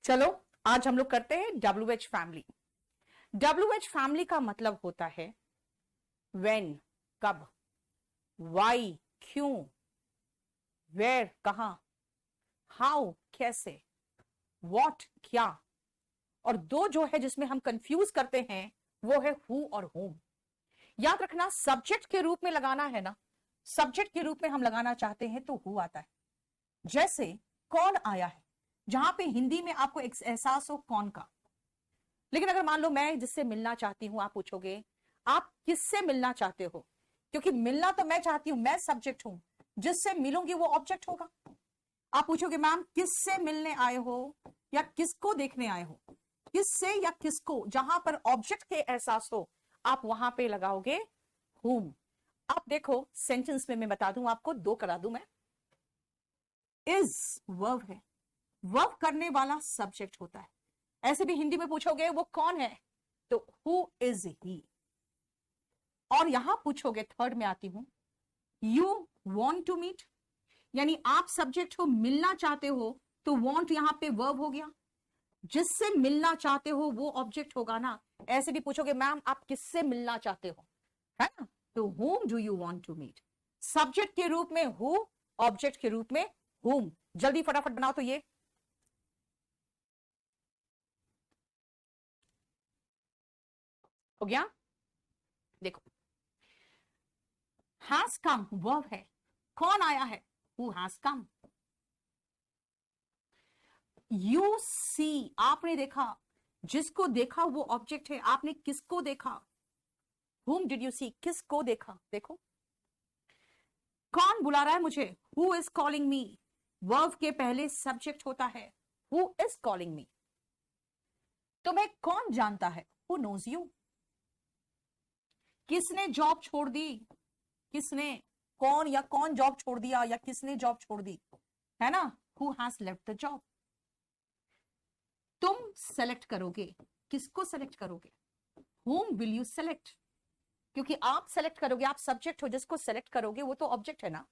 चलो आज हम लोग करते हैं WH फैमिली। WH फैमिली का मतलब होता है when, कब, why, क्यों, where, कहां, how, कैसे, what, क्या, और दो जो है जिसमें हम कंफ्यूज करते हैं वो है who और whom। याद रखना सब्जेक्ट के रूप में लगाना है ना, सब्जेक्ट के रूप में हम लगाना चाहते हैं तो who आता है। जैसे कौन आया है, जहां पे हिंदी में आपको एक एहसास हो कौन का। लेकिन अगर मान लो मैं जिससे मिलना चाहती हूं, आप पूछोगे आप किससे मिलना चाहते हो, क्योंकि मिलना तो मैं चाहती हूं, मैं सब्जेक्ट हूं, जिससे मिलूंगी वो ऑब्जेक्ट होगा। आप पूछोगे मैम किससे मिलने आए हो या किसको देखने आए हो, किससे या किसको, जहां पर ऑब्जेक्ट के एहसास हो आप वहां पे लगाओगे whom। आप देखो सेंटेंस में मैं बता दूं आपको, दो करा दूं मैं। इज वर्ब है, वर्ब करने वाला सब्जेक्ट होता है। ऐसे भी हिंदी में पूछोगे वो कौन है तो हु इज ही। और यहां पूछोगे, थर्ड में आती हूं, यू वॉन्ट टू मीट, यानी आप सब्जेक्ट हो, मिलना चाहते हो तो वॉन्ट यहां पे वर्ब हो गया, जिससे मिलना चाहते हो वो ऑब्जेक्ट होगा ना। ऐसे भी पूछोगे मैम आप किससे मिलना चाहते हो, है ना, तो whom do you want to meet। Subject के रूप में who, ऑब्जेक्ट के रूप में whom। जल्दी फटाफट बनाओ तो ये हो गया। देखो has come वर्ब है, कौन आया है, who has come। you see आपने देखा, जिसको देखा वो ऑब्जेक्ट है, आपने किसको देखा, whom did you see, किसको देखा। देखो कौन बुला रहा है मुझे, who is calling me, verb के पहले सब्जेक्ट होता है, who is calling me। तुम्हें कौन जानता है, who knows you। किसने जॉब छोड़ दी, किसने, कौन या कौन जॉब छोड़ दिया या किसने जॉब छोड़ दी, है ना, who has left the job। तुम सेलेक्ट करोगे, किसको सेलेक्ट करोगे, whom will you select, क्योंकि आप सेलेक्ट करोगे, आप सब्जेक्ट हो, जिसको सेलेक्ट करोगे वो तो ऑब्जेक्ट है ना।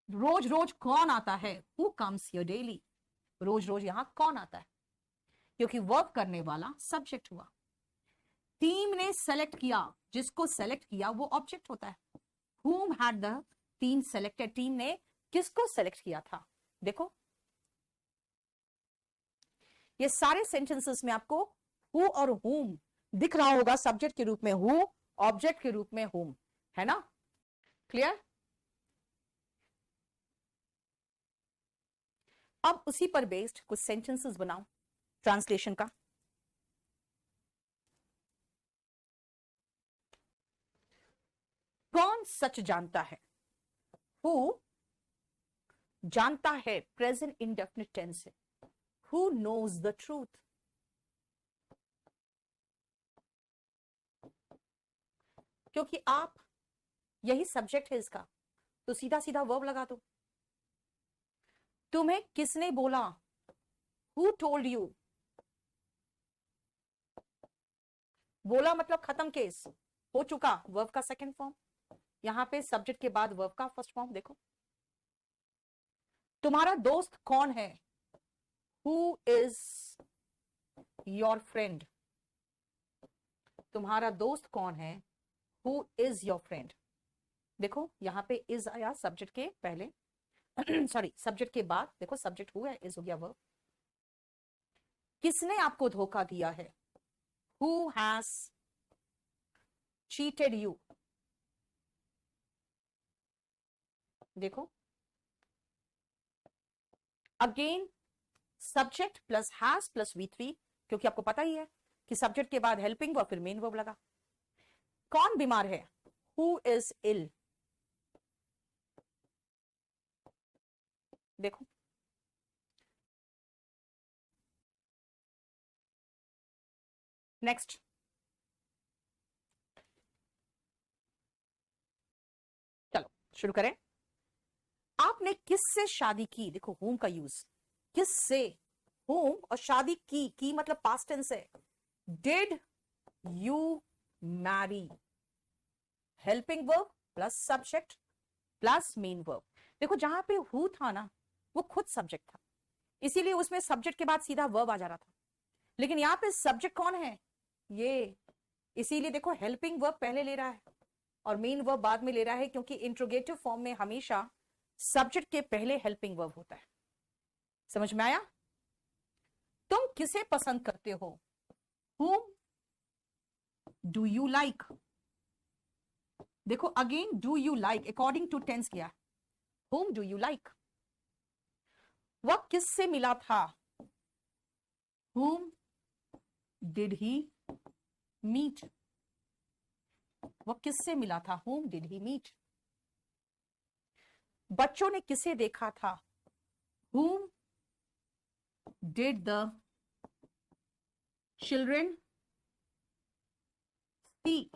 रोज रोज कौन आता है, who comes here daily, रोज रोज यहां कौन आता है, क्योंकि वर्ब करने वाला सब्जेक्ट हुआ। टीम ने सेलेक्ट किया, जिसको सेलेक्ट किया वो ऑब्जेक्ट होता है। whom had the team selected, team ने किसको सेलेक्ट किया था। देखो ये सारे सेंटेंसेस में आपको who और whom दिख रहा होगा, सब्जेक्ट के रूप में who, ऑब्जेक्ट के रूप में whom, है ना, क्लियर। अब उसी पर बेस्ड कुछ सेंटेंसेस बनाओ ट्रांसलेशन का। कौन सच जानता है, हु जानता है, प्रेजेंट इंडेफिनिट टेंस है, हु नोज द ट्रूथ। क्योंकि आप यही सब्जेक्ट है इसका, तो सीधा सीधा वर्ब लगा दो। तुम्हें किसने बोला, हु टोल्ड यू, बोला मतलब खत्म केस, हो चुका, वर्ब का सेकंड फॉर्म, यहां पे सब्जेक्ट के बाद वर्ब का फर्स्ट फॉर्म। देखो तुम्हारा दोस्त कौन है, हु इज योर फ्रेंड, तुम्हारा दोस्त कौन है, हु इज योर फ्रेंड। देखो यहां पे इज आया सब्जेक्ट के पहले सॉरी सब्जेक्ट के बाद, देखो सब्जेक्ट हु है, इज हो गया वर्ब। किसने आपको धोखा दिया है, हु हैज चीटेड यू। देखो again subject plus has plus V3, क्योंकि आपको पता ही है कि सब्जेक्ट के बाद हेल्पिंग वर्ब फिर मेन वर्ब लगा। कौन बीमार है, हु इज इल। देखो नेक्स्ट, चलो शुरू करें। आपने किससे शादी की, देखो होम का यूज, किससे, होम, और शादी की मतलब पास्ट टेंस है। Did you Mary, helping verb plus subject plus main verb. देखो जहां पे हु था ना वो खुद सब्जेक्ट था, इसीलिए उसमें सब्जेक्ट के बाद सीधा वर्ब आ जा रहा था, लेकिन यहां पे सब्जेक्ट कौन है, ये, इसीलिए देखो हेल्पिंग वर्ब पहले ले रहा है और मेन वर्ब बाद में ले रहा है, क्योंकि इंट्रोगेटिव फॉर्म में हमेशा सब्जेक्ट के पहले हेल्पिंग वर्ब होता है। समझ में आया? तुम किसे पसंद करते हो, whom do you like? देखो again do you like according to tense किया, whom do you like? वह किससे मिला था, whom did he meet? वह किससे मिला था, whom did he meet? बच्चों ने किसे देखा था, whom did the children see?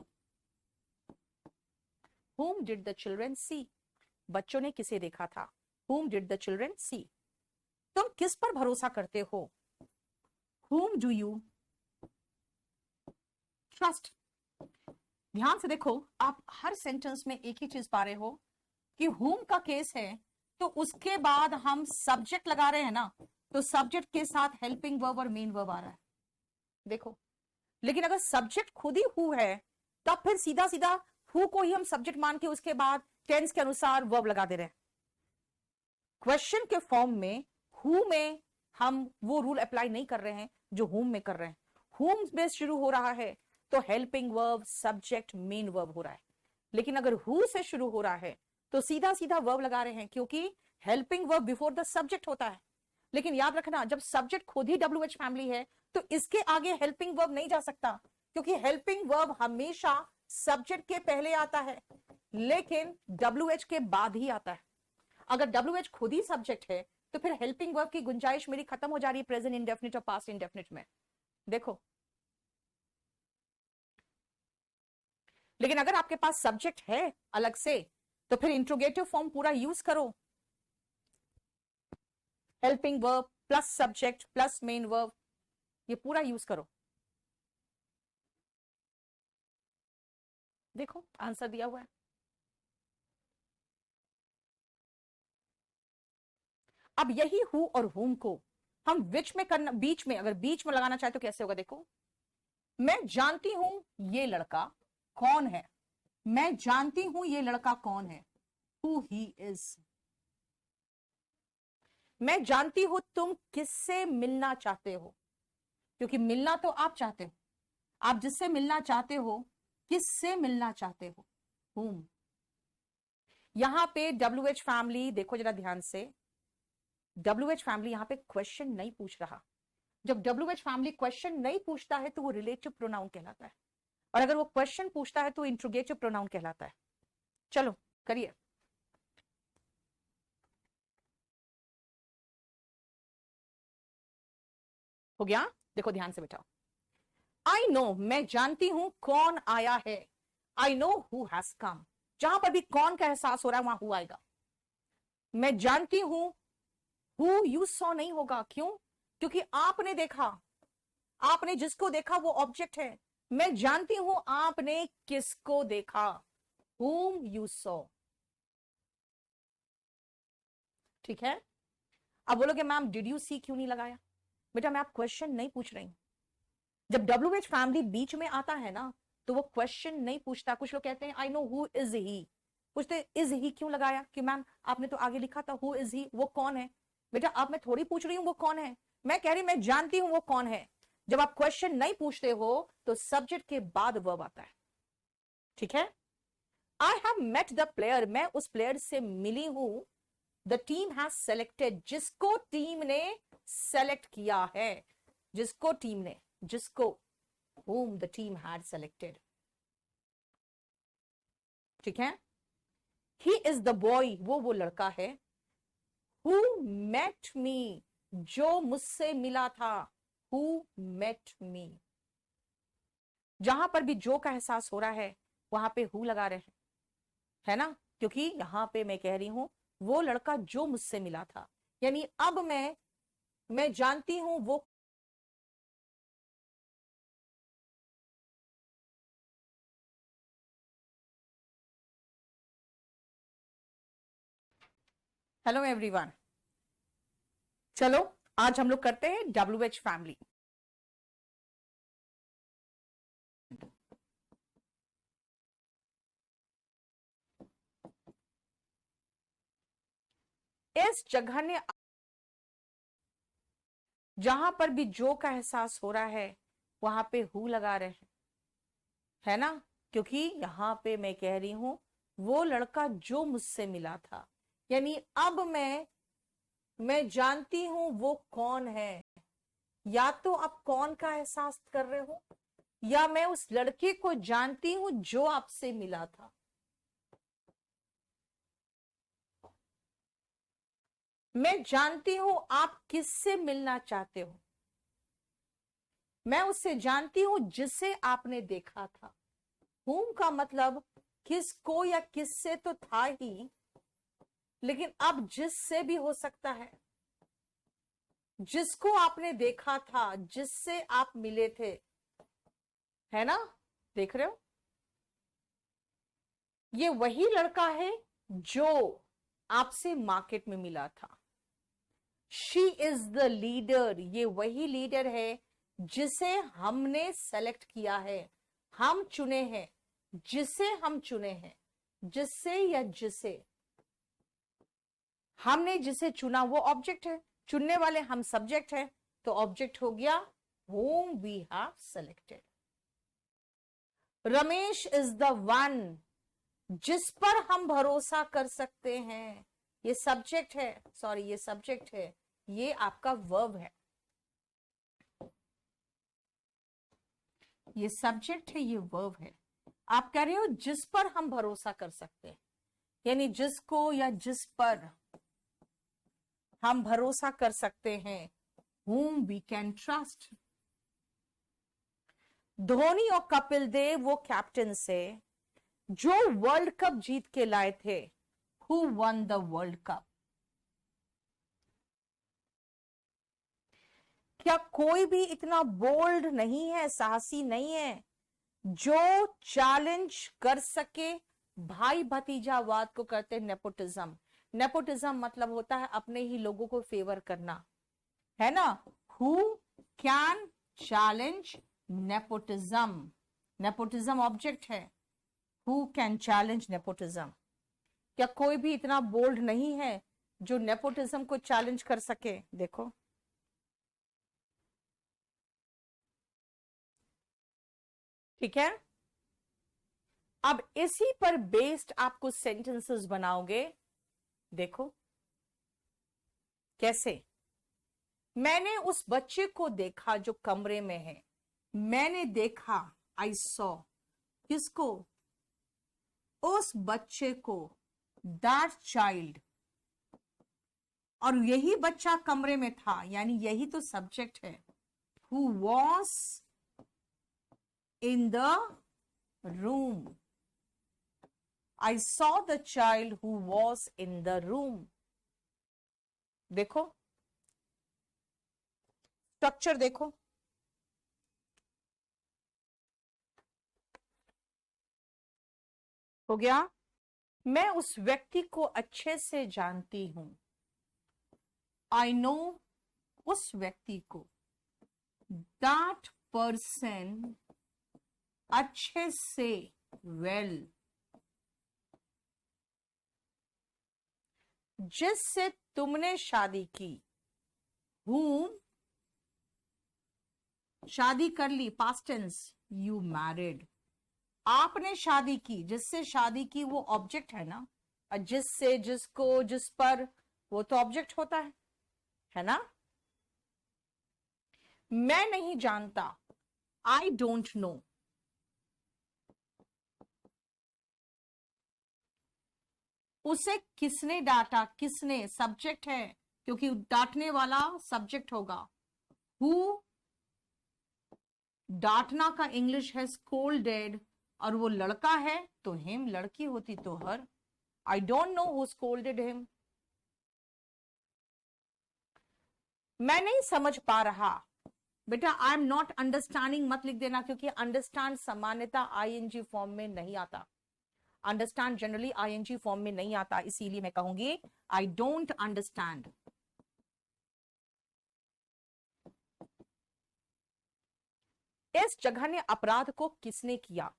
Whom did the children see? बच्चों ने किसे देखा था, whom did the children see? तुम किस पर भरोसा करते हो, whom do you trust? ध्यान से देखो, आप हर सेंटेंस में एक ही चीज पा रहे हो कि whom का केस है तो उसके बाद हम सब्जेक्ट लगा रहे हैं ना, तो सब्जेक्ट के साथ हेल्पिंग वर्ब और मेन वर्ब आ रहा है, देखो। लेकिन अगर सब्जेक्ट खुद ही हु है तब फिर सीधा सीधा हु को ही हम सब्जेक्ट मान के उसके बाद टेंस के अनुसार वर्ब लगा दे रहे हैं। क्वेश्चन के फॉर्म में हु में हम वो रूल अप्लाई नहीं कर रहे हैं जो हुम में कर रहे हैं। हुम में शुरू हो रहा है तो helping verb subject main verb हो रहा है, लेकिन अगर हु से शुरू हो रहा है तो सीधा सीधा वर्ब लगा रहे हैं, क्योंकि helping verb before the subject होता है। लेकिन याद रखना, जब सब्जेक्ट खुद ही WH फैमिली है तो इसके आगे हेल्पिंग वर्ब नहीं जा सकता, क्योंकि हेल्पिंग वर्ब हमेशा सब्जेक्ट के पहले आता है लेकिन WH के बाद ही आता है। अगर WH खुद ही सब्जेक्ट है तो फिर हेल्पिंग वर्ब की गुंजाइश मेरी खत्म हो जा रही है प्रेजेंट इंडेफिनिट और पास्ट इंडेफिनिट में, देखो। लेकिन अगर आपके पास सब्जेक्ट है अलग से तो फिर इंट्रोगेटिव फॉर्म पूरा यूज करो, helping verb plus subject plus main verb, ये पूरा यूज करो। देखो आंसर दिया हुआ है। अब यही हु और हुम को हम विच में करना, बीच में, अगर बीच में लगाना चाहे तो कैसे होगा, देखो। मैं जानती हूं ये लड़का कौन है, मैं जानती हूं ये लड़का कौन है, हु ही इज। मैं जानती हूं तुम किससे मिलना चाहते हो, क्योंकि मिलना तो आप चाहते हो, आप जिससे मिलना चाहते हो, किससे मिलना चाहते हो, whom। यहां पे WH फैमिली देखो जरा ध्यान से, WH फैमिली यहां पे क्वेश्चन नहीं पूछ रहा। जब WH फैमिली क्वेश्चन नहीं पूछता है तो वो रिलेटिव प्रोनाउन कहलाता है, और अगर वो क्वेश्चन पूछता है तो इंट्रोगेटिव प्रोनाउन कहलाता है। चलो करिए। हो गया, देखो ध्यान से बेटा। आई नो, मैं जानती हूं कौन आया है, I know who has come. जहां पर भी कौन का एहसास हो रहा है वहां हु आएगा। मैं जानती हूं, हु यू सॉ नहीं होगा, क्यों, क्योंकि आपने देखा, आपने जिसको देखा वो ऑब्जेक्ट है। मैं जानती हूं आपने किसको देखा, whom you saw। ठीक है। अब बोलोगे मैम डिड यू सी क्यों नहीं लगाया, बेटा मैं आप क्वेश्चन नहीं पूछ रही हूं। जब WH फैमिली बीच में आता है ना तो वो क्वेश्चन नहीं पूछता। कुछ लोग कहते हैं I know who is he, पूछते इज ही क्यों लगाया, कि मैम आपने तो आगे लिखा था हु इज ही, वो कौन है। बेटा अब मैं थोड़ी पूछ रही हूं वो कौन है, मैं कह रही मैं जानती हूं वो कौन है। जब आप क्वेश्चन नहीं पूछते हो तो सब्जेक्ट के बाद वर्ब आता है, ठीक है। I have met the player, मैं उस प्लेयर से मिली हूं। द टीम हैज सेलेक्टेड, जिसको टीम ने सेलेक्ट किया है, जिसको टीम ने, जिसको, whom the team had selected। ठीक है। he is the boy, वो लड़का है। who met me, जो मुझसे मिला था, who met me। जहां पर भी जो का एहसास हो रहा है वहां पे who लगा रहे हैं, है ना, क्योंकि यहां पे मैं कह रही हूं वो लड़का जो मुझसे मिला था, यानी अब मैं जानती हूं वो। हेलो एवरीवन, चलो आज हम लोग करते हैं WH फैमिली। इस जगह ने जहां पर भी जो का एहसास हो रहा है वहां पे हु लगा रहे हैं, है ना, क्योंकि यहां पे मैं कह रही हूं वो लड़का जो मुझसे मिला था, यानी अब मैं जानती हूं वो कौन है। या तो आप कौन का एहसास कर रहे हो, या मैं उस लड़के को जानती हूं जो आपसे मिला था। मैं जानती हूं आप किससे मिलना चाहते हो। मैं उससे जानती हूं जिसे आपने देखा था। हुम का मतलब किसको या किससे तो था ही, लेकिन अब जिससे भी हो सकता है। जिसको आपने देखा था, जिससे आप मिले थे, है ना, देख रहे हो, ये वही लड़का है जो आपसे मार्केट में मिला था। शी इज द लीडर, ये वही लीडर है जिसे हमने सेलेक्ट किया है, हम चुने हैं, जिसे हम चुने हैं। जिससे या जिसे हमने जिसे चुना वो ऑब्जेक्ट है, चुनने वाले हम सब्जेक्ट हैं, तो ऑब्जेक्ट हो गया whom we have selected। Ramesh is the one, जिस पर हम भरोसा कर सकते हैं। ये सब्जेक्ट है, सॉरी ये सब्जेक्ट है, ये आपका वर्ब है। ये सब्जेक्ट है, ये वर्ब है। आप कह रहे हो जिस पर हम भरोसा कर सकते हैं, यानी जिसको या जिस पर हम भरोसा कर सकते हैं, whom we can trust। Dhoni और कपिल देव वो कैप्टन से जो वर्ल्ड कप जीत के लाए थे। Who won the world cup. क्या कोई भी इतना बोल्ड नहीं है, साहसी नहीं है जो चैलेंज कर सके। भाई भतीजावाद को कहते हैं नेपोटिज्म। नेपोटिज्म मतलब होता है अपने ही लोगों को फेवर करना, है ना। Who can challenge nepotism. Nepotism object है, हु कैन चैलेंज नेपोटिज्म। क्या कोई भी इतना बोल्ड नहीं है जो नेपोटिज्म को चैलेंज कर सके। देखो ठीक है। अब इसी पर बेस्ड आप कुछ सेंटेंसेस बनाओगे। देखो कैसे। मैंने उस बच्चे को देखा जो कमरे में है। मैंने देखा, आई सॉ, किसको, उस बच्चे को, दैट चाइल्ड, और यही बच्चा कमरे में था, यानी यही तो सब्जेक्ट है। Who was in the room. I saw the child who was in the room। देखो स्ट्रक्चर देखो। हो गया। मैं उस व्यक्ति को अच्छे से जानती हूं। I know, उस व्यक्ति को, that person, अच्छे से, well, जिससे तुमने शादी की। whom, शादी कर ली, पास्ट टेंस, यू मैरिड। आपने शादी की, जिससे शादी की वो ऑब्जेक्ट है ना, और जिससे, जिसको, जिस पर, वो तो ऑब्जेक्ट होता है ना। मैं नहीं जानता, आई डोंट नो। उसे किसने डांटा, किसने सब्जेक्ट है, क्योंकि डांटने वाला सब्जेक्ट होगा। हु, डांटना का इंग्लिश है स्कोल्डेड, और वो लड़का है तो हिम, लड़की होती तो her. I don't know who scolded him. मैं नहीं समझ पा रहा। बेटा आई एम नॉट अंडरस्टैंडिंग मत लिख देना, क्योंकि अंडरस्टैंड सामान्यता आईएनजी फॉर्म में नहीं आता। अंडरस्टैंड जनरली आईएनजी फॉर्म में नहीं आता, इसीलिए मैं कहूंगी आई डोंट अंडरस्टैंड। इस जगह ने अपराध को किसने किया?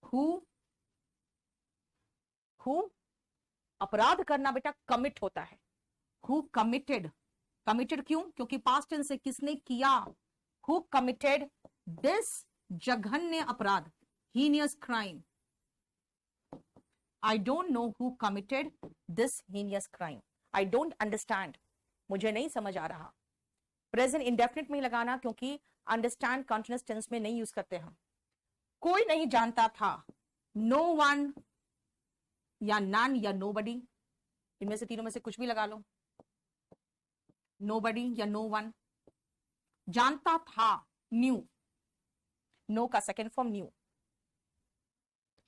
हु अपराध करना बेटा कमिट होता है। हु कमिटेड, कमिटेड क्यों? क्योंकि पास्ट टेंस से किसने किया। हु कमिटेड दिस जघन्य अपराध, heinous crime. I don't know who committed this heinous crime. I don't understand, मुझे नहीं समझ आ रहा। प्रेजेंट इंडेफिनिट में ही लगाना, क्योंकि अंडरस्टैंड कंटीन्यूअस टेंस में नहीं यूज करते हम। कोई नहीं जानता था, नो वन या नन या नोबडी, इनमें से तीनों में से कुछ भी लगा लो। नोबडी या नो वन। जानता था, न्यू, नो का सेकेंड फॉर्म न्यू।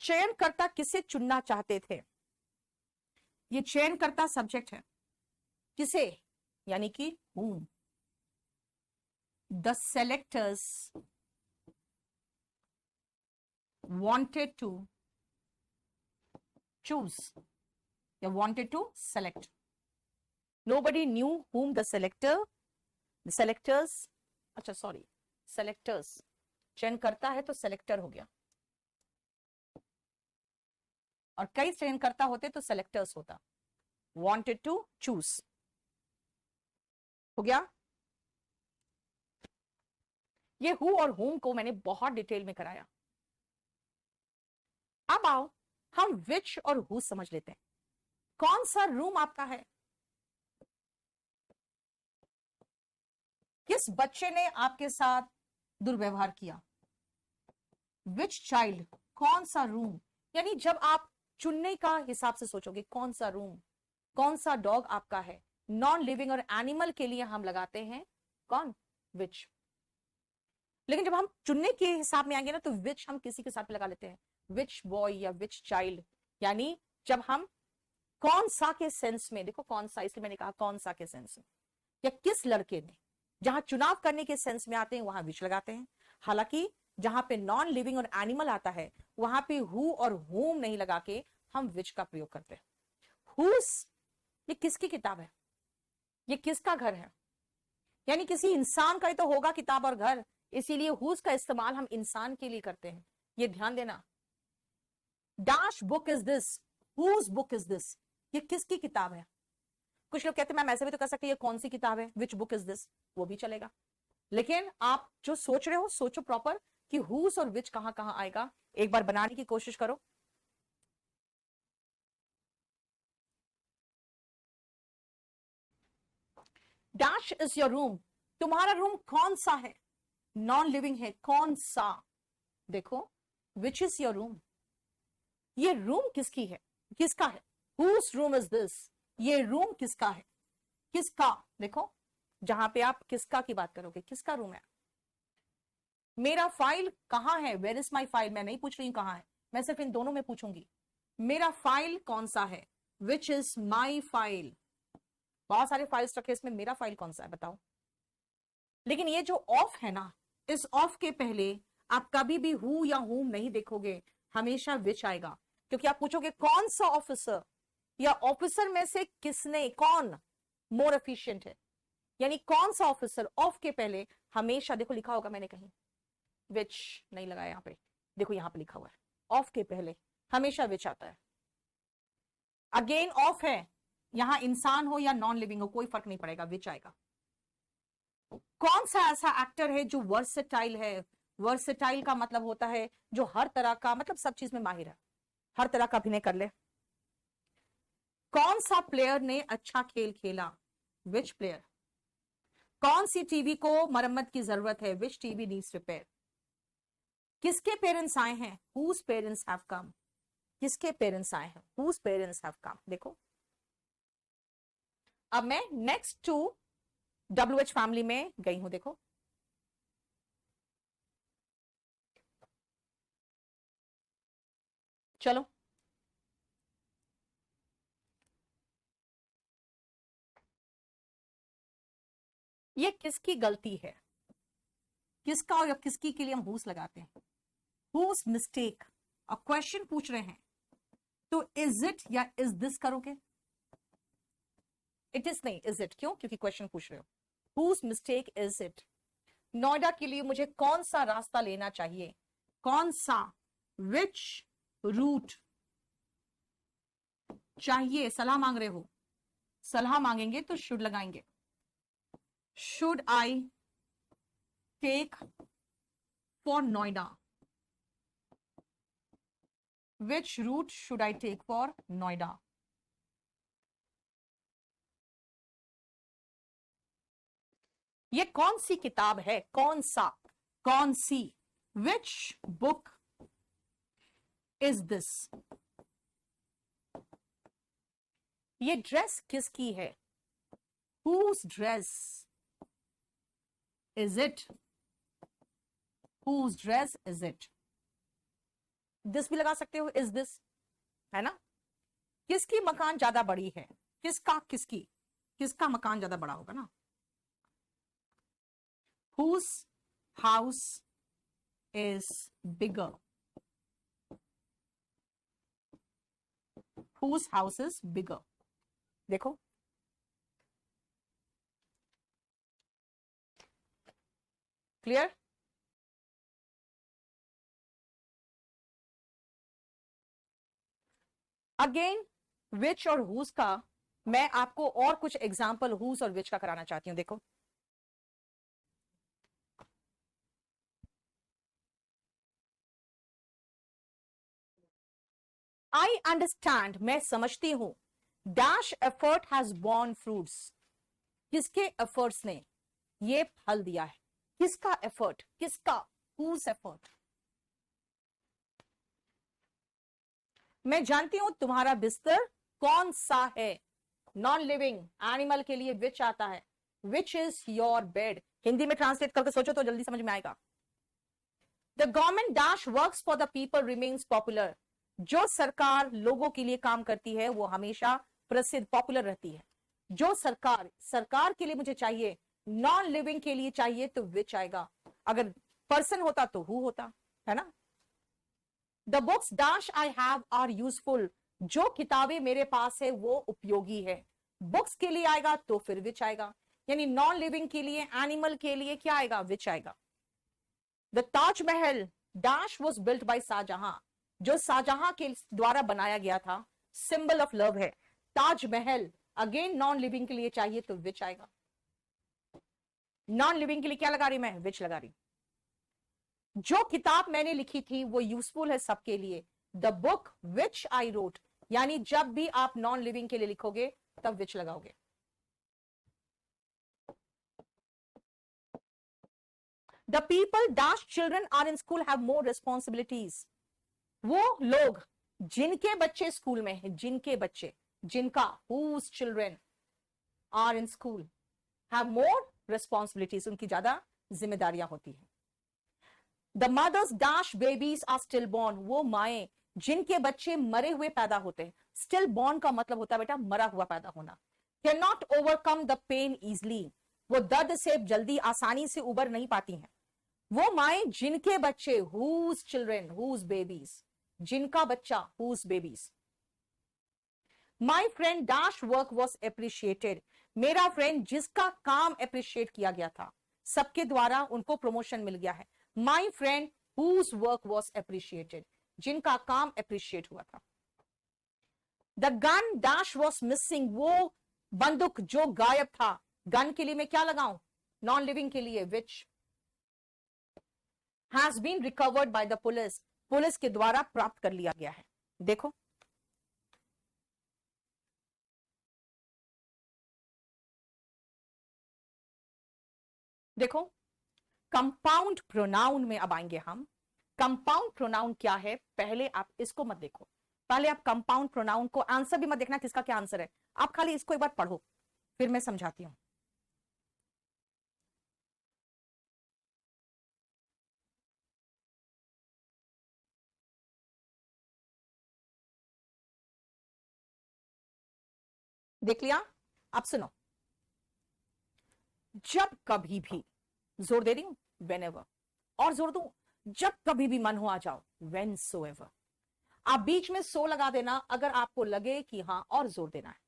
चयनकर्ता किसे चुनना चाहते थे? ये चयनकर्ता सब्जेक्ट है। किसे? यानी कि whom। The selectors wanted to choose या wanted to select। Nobody knew whom the selectors, अच्छा सॉरी, selectors, चयन करता है तो सेलेक्टर हो गया, और कई चयन करता होते तो सेलेक्टर्स होता। wanted to choose हो गया। ये हु और whom को मैंने बहुत डिटेल में कराया। अब आओ हम विच और हु समझ लेते हैं। कौन सा रूम आपका है? किस बच्चे ने आपके साथ दुर्व्यवहार किया? विच चाइल्ड, कौन सा रूम। यानी जब आप चुनने का हिसाब से सोचोगे कौन सा रूम, कौन सा डॉग आपका है। नॉन लिविंग और एनिमल के लिए हम लगाते हैं कौन? विच। लेकिन जब हम चुनने के हिसाब में आएंगे ना, तो विच हम किसी के साथ भी लगा लेते हैं, विच बॉय या विच चाइल्ड। यानी जब हम कौन सा के सेंस में, देखो कौन सा, इसलिए मैंने कहा कौन सा के सेंस में, या किस लड़के ने, जहां चुनाव करने के सेंस में आते हैं वहां विच लगाते हैं। हालांकि जहां पे नॉन लिविंग और एनिमल आता है वहां पे हु और होम नहीं लगा के हम विच का प्रयोग करते हैं। हुस, ये किसकी किताब है? ये किसका घर है? यानी किसी इंसान का ही तो होगा किताब और घर, इसीलिए हुज का इस्तेमाल हम इंसान के लिए करते हैं। ये ध्यान देना। Dash book is this, whose book is this, ये किसकी किताब है? कुछ लोग कहते हैं मैम ऐसे भी तो कर सकते हैं, ये कौन सी किताब है, विच बुक इज दिस, वो भी चलेगा। लेकिन आप जो सोच रहे हो सोचो प्रॉपर कि हुज और विच कहां कहां आएगा। एक बार बनाने की कोशिश करो। डैश इज योर रूम, तुम्हारा रूम कौन सा है? नॉन लिविंग है, कौन सा। देखो विच इज योर रूम, ये रूम किसकी है, किसका है? हुज रूम इज दिस, ये रूम किसका है, किसका। देखो जहां पे आप किसका की बात करोगे, किसका रूम है। मेरा फाइल कहां है, वेयर इज माई फाइल, मैं नहीं पूछ रही हूं कहां है, मैं सिर्फ इन दोनों में पूछूंगी। मेरा फाइल कौन सा है, विच इज माई फाइल। बहुत सारे फाइल्स रखे, इसमें मेरा फाइल कौन सा है बताओ। लेकिन ये जो ऑफ है ना, इस ऑफ के पहले आप कभी भी हु या हुम नहीं देखोगे, हमेशा विच आएगा। क्योंकि आप पूछोगे कौन सा ऑफिसर, या ऑफिसर में से किसने, कौन मोर एफिशिएंट है, यानी कौन सा ऑफिसर। ऑफ के पहले हमेशा, देखो लिखा होगा मैंने कहीं, विच नहीं लगाया यहाँ पे, देखो यहाँ पे लिखा हुआ है, ऑफ के पहले हमेशा विच आता है। अगेन ऑफ है, यहां इंसान हो या नॉन लिविंग हो कोई फर्क नहीं पड़ेगा, विच आएगा। कौन सा ऐसा एक्टर है जो वर्सेटाइल है? वर्सेटाइल का मतलब होता है जो हर तरह का, मतलब सब चीज में माहिर है, हर तरह का अभिनय कर ले। कौन सा प्लेयर ने अच्छा खेल खेला? Which player. कौन सी टीवी को मरम्मत की जरूरत है? Which TV needs repair. किसके पेरेंट्स आए हैं? Whose parents have come. किसके पेरेंट्स आए हैं? Whose parents have come. देखो अब मैं नेक्स्ट टू WH फैमिली में गई हूं। देखो चलो ये किसकी गलती है, किसका और किसकी के लिए हम हुज लगाते हैं? Whose mistake. अब क्वेश्चन पूछ रहे हैं तो इज इट या इज दिस करोगे? इट इज नहीं, इज इट। क्यों? क्योंकि क्वेश्चन पूछ रहे हो। Whose mistake is it. Noida के लिए मुझे कौन सा रास्ता लेना चाहिए, कौन सा, विच रूट चाहिए। सलाह मांग रहे हो, सलाह मांगेंगे तो शुड लगाएंगे। Should I take for Noida, which route should I take for Noida. ये कौन सी किताब है, कौन सा, कौन सी, विच बुक इज दिस। ये ड्रेस किसकी है, whose dress is it, whose dress is it। This भी लगा सकते हो, इज दिस, है ना। किसकी मकान ज्यादा बड़ी है, किसका, किसकी, किसका मकान ज्यादा बड़ा होगा ना। whose house is bigger, whose house is bigger। देखो क्लियर। अगेन विच और हुज का मैं आपको और कुछ एग्जाम्पल हुज और विच का कराना चाहती हूं। देखो आई अंडरस्टैंड, मैं समझती हूं, dash effort has born fruits, किसके एफर्ट्स ने ये फल दिया है, किसका एफर्ट, किसका, हुज एफर्ट। मैं जानती हूं तुम्हारा बिस्तर कौन सा है, नॉन लिविंग एनिमल के लिए विच आता है, which is your bed. Hindi में ट्रांसलेट करके सोचो तो जल्दी समझ में आएगा। The government dash works for the people remains popular, जो सरकार लोगों के लिए काम करती है वो हमेशा प्रसिद्ध, पॉपुलर रहती है। जो सरकार, सरकार के लिए मुझे चाहिए, नॉन लिविंग के लिए चाहिए तो विच आएगा, अगर पर्सन होता तो हु होता, है ना। The books dash I have are useful, जो किताबें मेरे पास है वो उपयोगी है। बुक्स के लिए आएगा तो फिर विच आएगा, यानी नॉन लिविंग के लिए, एनिमल के लिए क्या आएगा, विच आएगा। The Taj Mahal dash was built by Shah Jahan, जो शाहजहां के द्वारा बनाया गया था, सिंबल ऑफ लव है। ताजमहल अगेन नॉन लिविंग के लिए चाहिए तो विच आएगा। नॉन लिविंग के लिए क्या लगा रही मैं, विच लगा रही। जो किताब मैंने लिखी थी वो यूजफुल है सबके लिए, the book which I wrote, यानी जब भी आप नॉन लिविंग के लिए लिखोगे तब विच लगाओगे। The people dash children are in school have more responsibilities, वो लोग जिनके बच्चे स्कूल में हैं, जिनके बच्चे, जिनका, whose children are in school have more responsibilities, उनकी ज्यादा जिम्मेदारियां होती है। The mothers dash babies are stillborn, वो माएं जिनके बच्चे मरे हुए पैदा होते हैं। stillborn का मतलब होता है बेटा मरा हुआ पैदा होना। cannot overcome the pain easily, वो दर्द से जल्दी आसानी से उबर नहीं पाती हैं। वो माएं जिनके बच्चे, whose children, whose babies, जिनका बच्चा, whose babies। My friend dash work was appreciated, मेरा फ्रेंड जिसका काम अप्रिशिएट किया गया था, सबके द्वारा उनको प्रमोशन मिल गया है। My friend whose work was appreciated, जिनका काम अप्रिशिएट हुआ था। The gun dash was missing, वो बंदूक जो गायब था। गन के लिए मैं क्या लगाऊं, नॉन लिविंग के लिए विच। Has been recovered by the police, police के द्वारा प्राप्त कर लिया गया है। देखो देखो कंपाउंड प्रोनाउन में अब आएंगे हम। कंपाउंड प्रोनाउन क्या है, पहले आप इसको मत देखो, पहले आप कंपाउंड प्रोनाउन को, आंसर भी मत देखना किसका क्या आंसर है, आप खाली इसको एक बार पढ़ो फिर मैं समझाती हूं। देख लिया, अब सुनो। जब कभी भी, जोर दे रही हूं, whenever, और जोर दूं, जब कभी भी मन हो आ जाओ, whensoever। आप बीच में सो लगा देना अगर आपको लगे कि हाँ, और जोर देना है।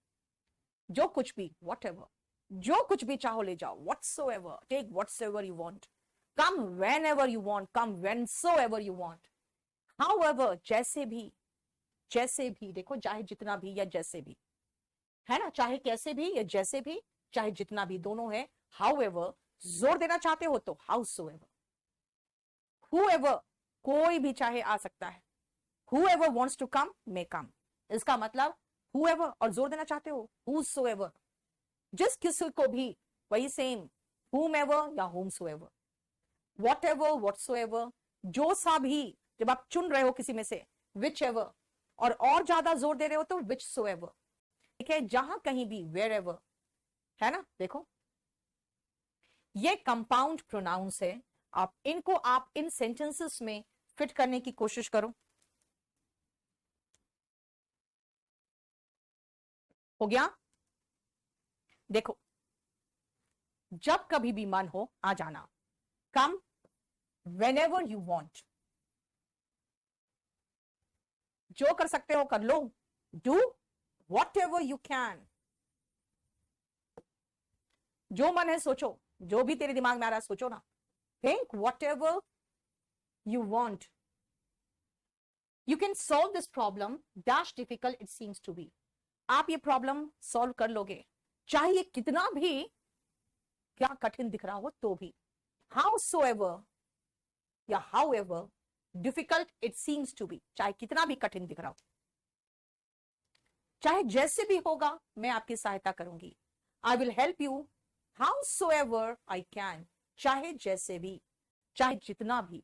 जो कुछ भी, whatever, जो कुछ भी चाहो ले जाओ, whatsoever, take whatsoever you want, come whenever you want, come whensoever you want. However, जैसे भी, देखो चाहे जितना भी या जैसे भी, है ना, चाहे कैसे भी या जैसे भी, चाहे जितना भी, दोनों है. However, जोर देना चाहते हो तो howsoever. Whoever, कोई भी चाहे आ सकता है. Whoever wants to come may come. इसका मतलब whoever, और जोर देना चाहते हो whosoever, जिस किसी को भी, वही सेम, whomever या whomsoever, whatever, whatsoever, जो सा भी, जब आप चुन रहे हो किसी में से, whichever, और ज्यादा जोर दे रहे हो तो whichsoever. ठीक है, जहां कहीं भी, wherever, है ना. देखो ये कंपाउंड प्रोनाउंस है. इनको आप इन सेंटेंसेस में फिट करने की कोशिश करो. हो गया. देखो जब कभी भी मन हो आ जाना. कम whenever you want. जो कर सकते हो कर लो. Do whatever you can. जो मन है सोचो, जो भी तेरे दिमाग में आ रहा है सोचो ना. Think whatever you want. You can solve this problem dash difficult it seems to be. आप ये प्रॉब्लम सॉल्व कर लोगे, चाहे ये कितना भी क्या कठिन दिख रहा हो तो भी. Howsoever या however difficult it seems to be, चाहे कितना भी कठिन दिख रहा हो, चाहे जैसे भी होगा, मैं आपकी सहायता करूंगी. I will help you howsoever I can. चाहे जैसे भी, चाहे जितना भी.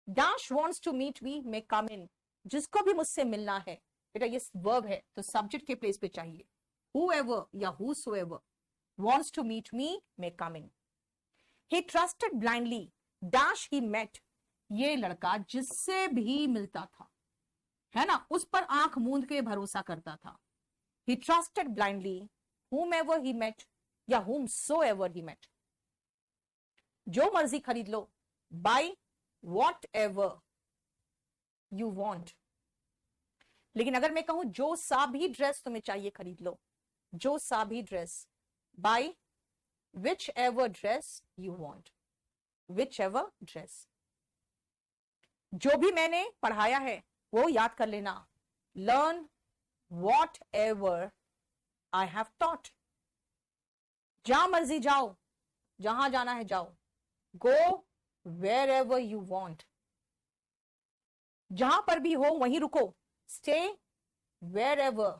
Dash wants to meet me may come in. जिसको भी मुझसे मिलना है, बेटा ये वर्ब है तो सब्जेक्ट के प्लेस पे चाहिए. Whoever या whosoever wants to meet me may come in. He trusted blindly. Dash he met. ये लड़का जिससे भी मिलता था, है ना, उस पर आंख मूंद के भरोसा करता था. He trusted blindly whomever he met या whomsoever he met. जो मर्जी खरीद लो. Buy whatever you want. लेकिन अगर मैं कहूं जो सा भी ड्रेस तुम्हें चाहिए खरीद लो, जो सा भी dress. Buy whichever dress you want. Whichever dress. जो भी मैंने पढ़ाया है वो याद कर लेना. Learn whatever I have taught. जहां मर्जी जाओ, जहां जाना है जाओ. Go wherever you want. जहां पर भी हो वहीं रुको. Stay wherever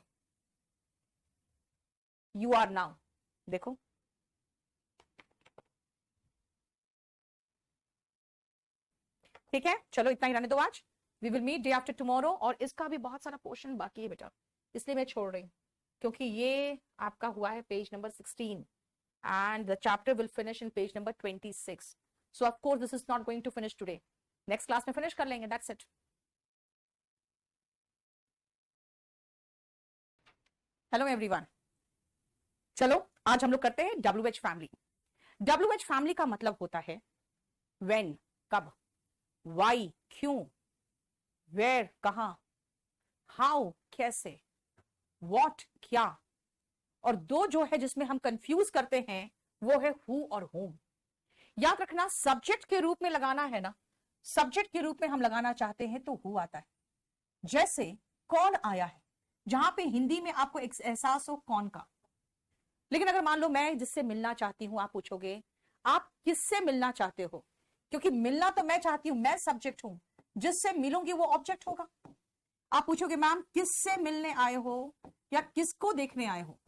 you are now. देखो ठीक है, चलो इतना ही रहने दो आज. We will meet day after tomorrow. और इसका भी बहुत सारा पोर्शन बाकी है बेटा, इसलिए मैं छोड़ रही हूं, क्योंकि ये आपका हुआ है page number 16 and the chapter will finish in page number 26. So of course this is not going to finish today. Next class में finish कर लेंगे. That's it. Hello everyone. चलो आज हम लोग करते हैं WH फैमिली. WH फैमिली का मतलब होता है when, कब, why, क्यों, where, कहां, how, कैसे, what, क्या. और दो जो है जिसमें हम कंफ्यूज करते हैं वो है who और whom. याद रखना सब्जेक्ट के रूप में लगाना है ना, सब्जेक्ट के रूप में हम लगाना चाहते हैं तो who आता है. जैसे कौन आया है, जहां पे हिंदी में आपको एक एहसास हो कौन का. लेकिन अगर मान लो मैं जिससे मिलना चाहती हूं, आप पूछोगे आप किससे मिलना चाहते हो, क्योंकि मिलना तो मैं चाहती हूं, मैं सब्जेक्ट हूं, जिससे मिलूंगी वो ऑब्जेक्ट होगा. आप पूछोगे मैम किससे मिलने आए हो या किसको देखने आए हो,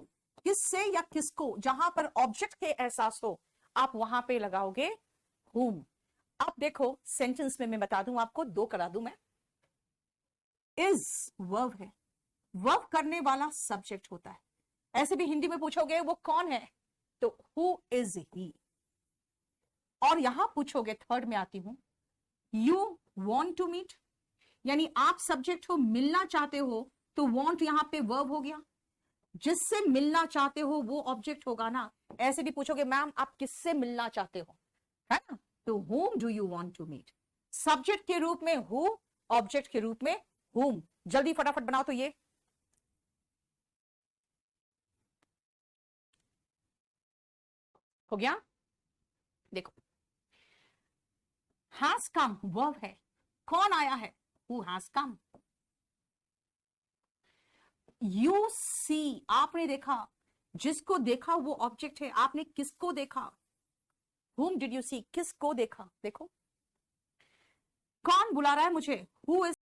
किससे या किसको, जहां पर ऑब्जेक्ट के एहसास हो आप वहां पे लगाओगे whom. अब देखो सेंटेंस में मैं बता दूं आपको, दो करा दूं मैं. इज वर्ब है, वर्ब करने वाला सब्जेक्ट होता है. ऐसे भी हिंदी में पूछोगे वो कौन है तो हु इज ही. और यहां पूछोगे, थर्ड में आती हूं, यू वॉन्ट टू मीट, यानी आप सब्जेक्ट हो, मिलना चाहते हो तो वॉन्ट यहां पे वर्ब हो गया. जिससे मिलना चाहते हो वो ऑब्जेक्ट होगा ना. ऐसे भी पूछोगे मैम आप किससे मिलना चाहते हो, है ना, तो whom do you want to meet. Subject के रूप में who, ऑब्जेक्ट के रूप में whom. जल्दी फटाफट बनाओ तो ये हो गया. देखो, हैज कम वर्ब है, कौन आया है, who has come. You see, आपने देखा, जिसको देखा वो ऑब्जेक्ट है, आपने किसको देखा, whom did you see, किसको देखा। देखो, कौन बुला रहा है मुझे, हु इज